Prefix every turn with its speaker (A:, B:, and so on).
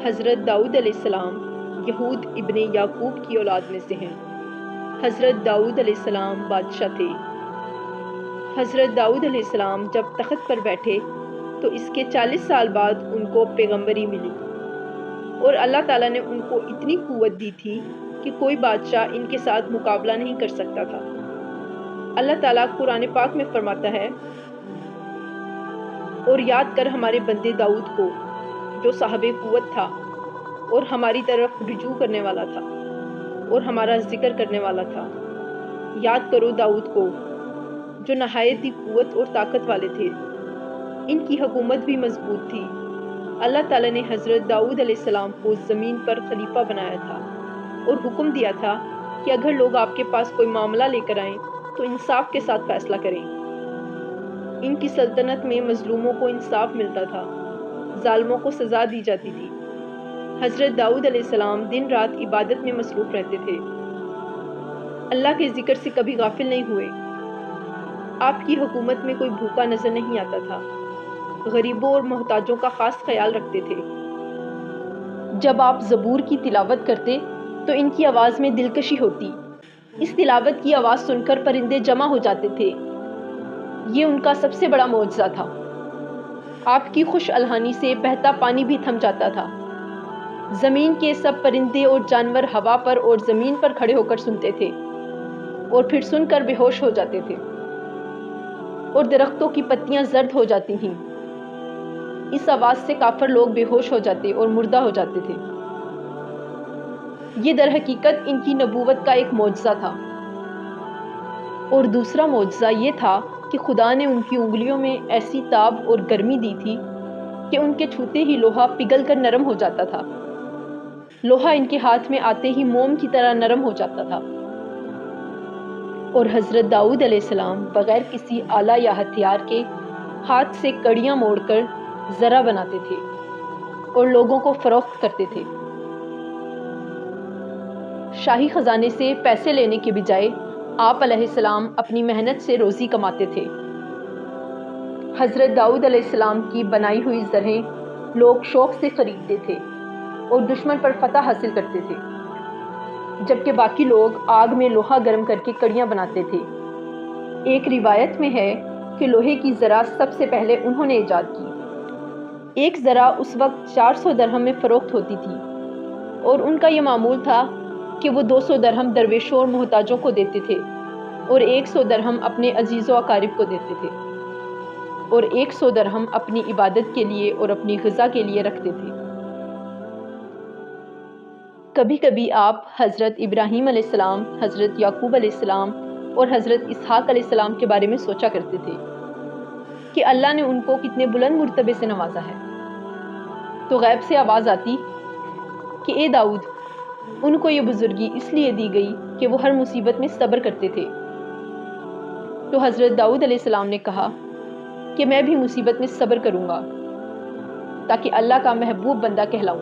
A: حضرت داؤد علیہ السلام یہود ابن یعقوب کی اولاد میں سے ہیں۔ حضرت داؤد علیہ السلام بادشاہ تھے۔ حضرت داؤد علیہ السلام جب تخت پر بیٹھے تو اس کے 40 سال بعد ان کو پیغمبری ملی، اور اللہ تعالیٰ نے ان کو اتنی قوت دی تھی کہ کوئی بادشاہ ان کے ساتھ مقابلہ نہیں کر سکتا تھا۔ اللہ تعالیٰ قرآن پاک میں فرماتا ہے، اور یاد کر ہمارے بندے داؤد کو جو صاحب قوت تھا اور ہماری طرف رجوع کرنے والا تھا اور ہمارا ذکر کرنے والا تھا۔ یاد کرو داؤد کو جو نہایت ہی قوت اور طاقت والے تھے، ان کی حکومت بھی مضبوط تھی۔ اللہ تعالیٰ نے حضرت داؤد علیہ السلام کو زمین پر خلیفہ بنایا تھا اور حکم دیا تھا کہ اگر لوگ آپ کے پاس کوئی معاملہ لے کر آئیں تو انصاف کے ساتھ فیصلہ کریں۔ ان کی سلطنت میں مظلوموں کو انصاف ملتا تھا، ظالموں کو سزا دی جاتی تھی۔ حضرت داؤد علیہ السلام دن رات عبادت میں مصروف رہتے تھے، اللہ کے ذکر سے کبھی غافل نہیں ہوئے۔ آپ کی حکومت میں کوئی بھوکا نظر نہیں آتا تھا، غریبوں اور محتاجوں کا خاص خیال رکھتے تھے۔ جب آپ زبور کی تلاوت کرتے تو ان کی آواز میں دلکشی ہوتی، اس تلاوت کی آواز سن کر پرندے جمع ہو جاتے تھے۔ یہ ان کا سب سے بڑا معجزہ تھا۔ آپ کی خوش الحانی سے بہتا پانی بھی تھم جاتا تھا۔ زمین کے سب پرندے اور جانور ہوا پر اور زمین پر کھڑے ہو کر سنتے تھے اور پھر سن کر بے ہوش ہو جاتے تھے، اور درختوں کی پتیاں زرد ہو جاتی تھیں۔ اس آواز سے کافر لوگ بے ہوش ہو جاتے اور مردہ ہو جاتے تھے۔ یہ در حقیقت ان کی نبوت کا ایک معجزہ تھا۔ اور دوسرا معجزہ یہ تھا کہ خدا نے ان کی انگلیوں میں ایسی تاب اور گرمی دی تھی کہ ان کے چھوتے ہی لوہا پگھل کر نرم ہو جاتا تھا۔ لوہا ان کے ہاتھ میں آتے ہی موم کی طرح نرم ہو جاتا تھا۔ اور حضرت داؤد علیہ السلام بغیر کسی آلہ یا ہتھیار کے ہاتھ سے کڑیاں موڑ کر زرہ بناتے تھے اور لوگوں کو فروخت کرتے تھے۔ شاہی خزانے سے پیسے لینے کے بجائے آپ علیہ السلام اپنی محنت سے روزی کماتے تھے۔ حضرت داؤد علیہ السلام کی بنائی ہوئی زرہیں لوگ شوق سے خریدتے تھے اور دشمن پر فتح حاصل کرتے تھے، جبکہ باقی لوگ آگ میں لوہا گرم کر کے کڑیاں بناتے تھے۔ ایک روایت میں ہے کہ لوہے کی ذرہ سب سے پہلے انہوں نے ایجاد کی۔ ایک ذرہ اس وقت 400 درہم میں فروخت ہوتی تھی، اور ان کا یہ معمول تھا کہ وہ 200 درہم درویشوں اور محتاجوں کو دیتے تھے، اور 100 درہم اپنے عزیز و اقارب کو دیتے تھے، اور 100 درہم اپنی عبادت کے لیے اور اپنی غذا کے لیے رکھتے تھے۔ کبھی کبھی آپ حضرت ابراہیم علیہ السلام، حضرت یعقوب علیہ السلام اور حضرت اسحاق علیہ السلام کے بارے میں سوچا کرتے تھے کہ اللہ نے ان کو کتنے بلند مرتبے سے نوازا ہے۔ تو غیب سے آواز آتی کہ اے داؤد، ان کو یہ بزرگی اس لیے دی گئی کہ وہ ہر مصیبت میں صبر کرتے تھے۔ تو حضرت داؤد علیہ السلام نے کہا کہ میں بھی مصیبت میں صبر کروں گا تاکہ اللہ کا محبوب بندہ کہلاؤں۔